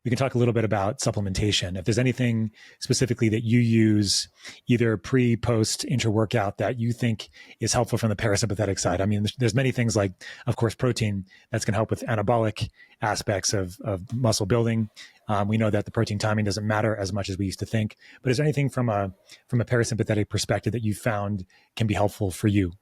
we can talk a little bit about supplementation. If there's anything specifically that you use either pre, post, intra-workout that you think is helpful from the parasympathetic side. I mean, there's many things like, of course, protein that's going to help with anabolic aspects of muscle building. We know that the protein timing doesn't matter as much as we used to think. But is there anything from a parasympathetic perspective that you found can be helpful for you?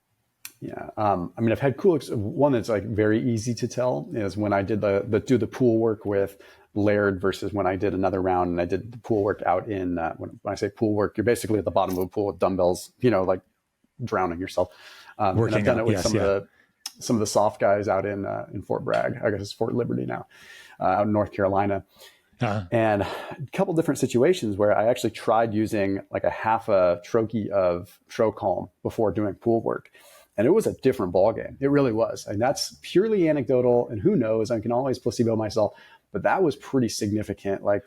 Yeah. I mean, I've had one that's like very easy to tell is when I did the pool work with Laird versus when I did another round and I did the pool work out in, when I say pool work, you're basically at the bottom of a pool with dumbbells, like drowning yourself. And I've done it with some of the soft guys out in Fort Bragg. I guess it's Fort Liberty now, out in North Carolina. And a couple different situations where I actually tried using like a half a troche of Trocalm before doing pool work. And it was a different ballgame. It really was. And that's purely anecdotal. And who knows, I can always placebo myself, but that was pretty significant. Like,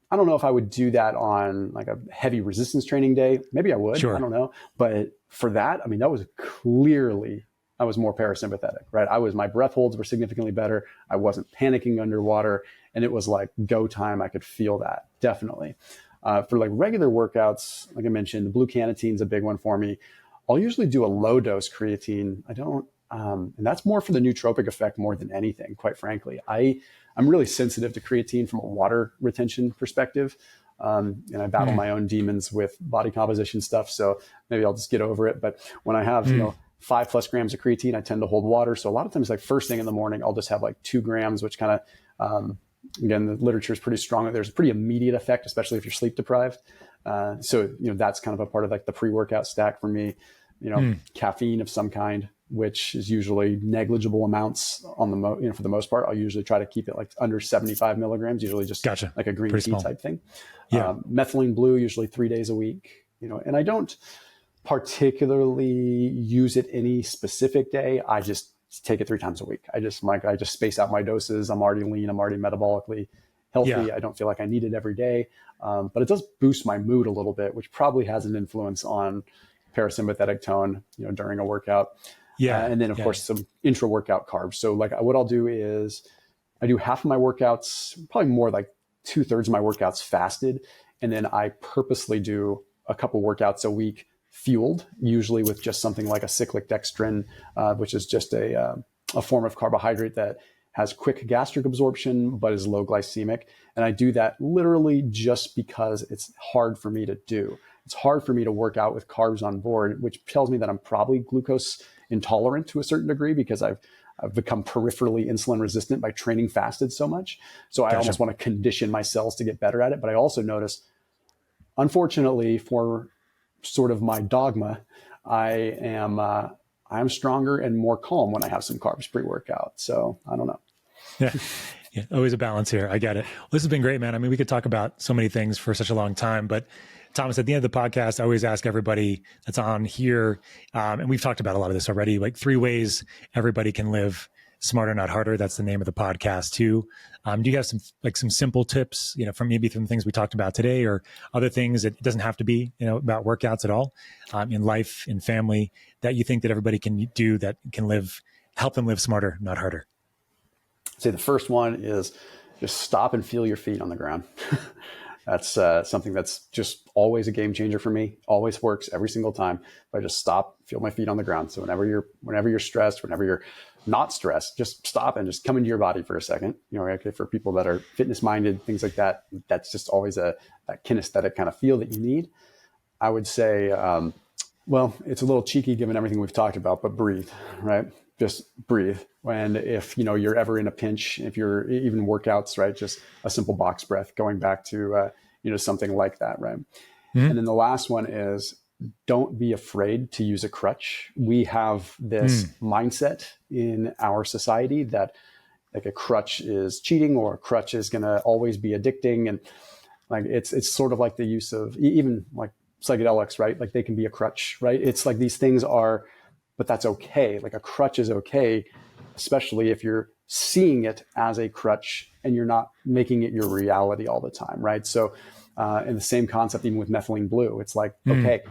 I don't know if I would do that on like a heavy resistance training day. Maybe I would, I don't know. But for that, I mean, that was clearly, I was more parasympathetic, right? My breath holds were significantly better. I wasn't panicking underwater. And it was like go time. I could feel that, definitely. For like regular workouts, like I mentioned, the blue Cannatine is a big one for me. I'll usually do a low dose creatine. And that's more for the nootropic effect more than anything, quite frankly. I'm really sensitive to creatine from a water retention perspective. And I battle my own demons with body composition stuff. So maybe I'll just get over it. But when I have, 5+ grams of creatine, I tend to hold water. So a lot of times, like first thing in the morning, I'll just have like 2 grams, which kind of, again, the literature is pretty strong that there's a pretty immediate effect, especially if you're sleep deprived. So, that's kind of a part of like the pre-workout stack for me, caffeine of some kind, which is usually negligible amounts on the, for the most part. I'll usually try to keep it like under 75 milligrams, usually just like a green tea type thing. Methylene blue, usually 3 days a week, and I don't particularly use it any specific day. I just take it 3 times a week. I just space out my doses. I'm already lean. I'm already metabolically healthy. I don't feel like I need it every day. But it does boost my mood a little bit, which probably has an influence on parasympathetic tone, during a workout. And then of course some intra-workout carbs. So like what I'll do is I do half of my workouts, probably more like 2/3 of my workouts fasted. And then I purposely do a couple workouts a week fueled, usually with just something like a cyclic dextrin, which is just a form of carbohydrate that has quick gastric absorption, but is low glycemic. And I do that literally just because it's hard for me to do. It's hard for me to work out with carbs on board, which tells me that I'm probably glucose intolerant to a certain degree because I've become peripherally insulin resistant by training fasted so much. So I almost want to condition my cells to get better at it. But I also notice, unfortunately, for sort of my dogma, I'm stronger and more calm when I have some carbs pre-workout. So I don't know. Yeah, always a balance here. I get it. Well, this has been great, man. I mean, we could talk about so many things for such a long time, but Thomas, at the end of the podcast, I always ask everybody that's on here, and we've talked about a lot of this already, like 3 ways everybody can live smarter, not harder. That's the name of the podcast too. Do you have some simple tips, from things we talked about today or other things that it doesn't have to be, about workouts at all, in life, in family, that you think that everybody can do that can help them live smarter, not harder? I'd say the first one is just stop and feel your feet on the ground. That's something that's just always a game changer for me. Always works every single time. If I just stop, feel my feet on the ground. So whenever you're stressed, whenever you're not stressed, just stop and just come into your body for a second. Okay, for people that are fitness minded, things like that, that's just always that kinesthetic kind of feel that you need. I would say, well, it's a little cheeky given everything we've talked about, but breathe, right? Just breathe. And if, you're ever in a pinch, if you're even workouts, right? Just a simple box breath, going back to, something like that, right? And then the last one is don't be afraid to use a crutch. We have this mindset in our society that like a crutch is cheating or a crutch is going to always be addicting. And like, it's sort of like the use of even like psychedelics, right? Like they can be a crutch, right? It's like these things are, but that's okay. Like a crutch is okay, especially if you're seeing it as a crutch and you're not making it your reality all the time, right? So, and the same concept, even with methylene blue, it's like, okay,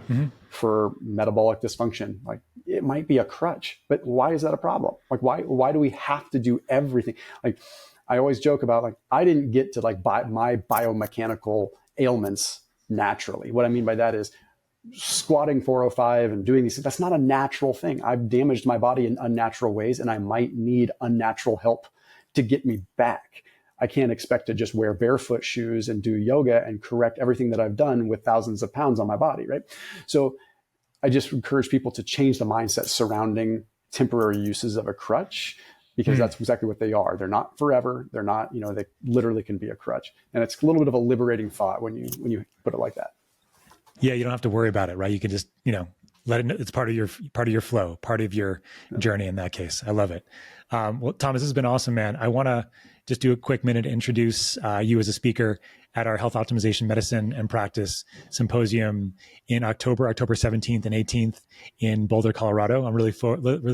for metabolic dysfunction, like it might be a crutch, but why is that a problem? Like, why do we have to do everything? Like I always joke about like, I didn't get to like my biomechanical ailments naturally. What I mean by that is squatting 405 and doing these things. That's not a natural thing. I've damaged my body in unnatural ways, and I might need unnatural help to get me back. I can't expect to just wear barefoot shoes and do yoga and correct everything that I've done with thousands of pounds on my body, right? So I just encourage people to change the mindset surrounding temporary uses of a crutch, because that's exactly what they are. They're not forever. They're not, they literally can be a crutch. And it's a little bit of a liberating thought when you put it like that. Yeah, you don't have to worry about it, right? You can just, let it. It's part of your flow, part of your journey. In that case, I love it. Well, Thomas, this has been awesome, man. I want to just do a quick minute to introduce you as a speaker at our Health Optimization Medicine and Practice Symposium in October 17th and 18th in Boulder, Colorado. I'm really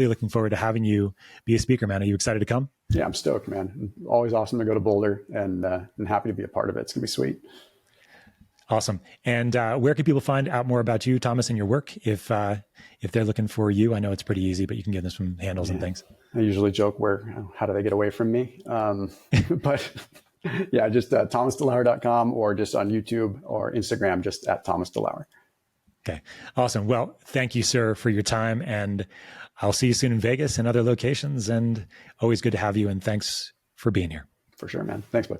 looking forward to having you be a speaker, man. Are you excited to come? Yeah, I'm stoked, man. Always awesome to go to Boulder, and happy to be a part of it. It's gonna be sweet. Awesome. And where can people find out more about you, Thomas, and your work? If they're looking for you, I know it's pretty easy, but you can give them some handles and things. I usually joke how do they get away from me? But yeah, just thomasdelauer.com, or just on YouTube or Instagram, just at Thomas DeLauer. Okay. Awesome. Well, thank you, sir, for your time. And I'll see you soon in Vegas and other locations. And always good to have you. And thanks for being here. For sure, man. Thanks, bud.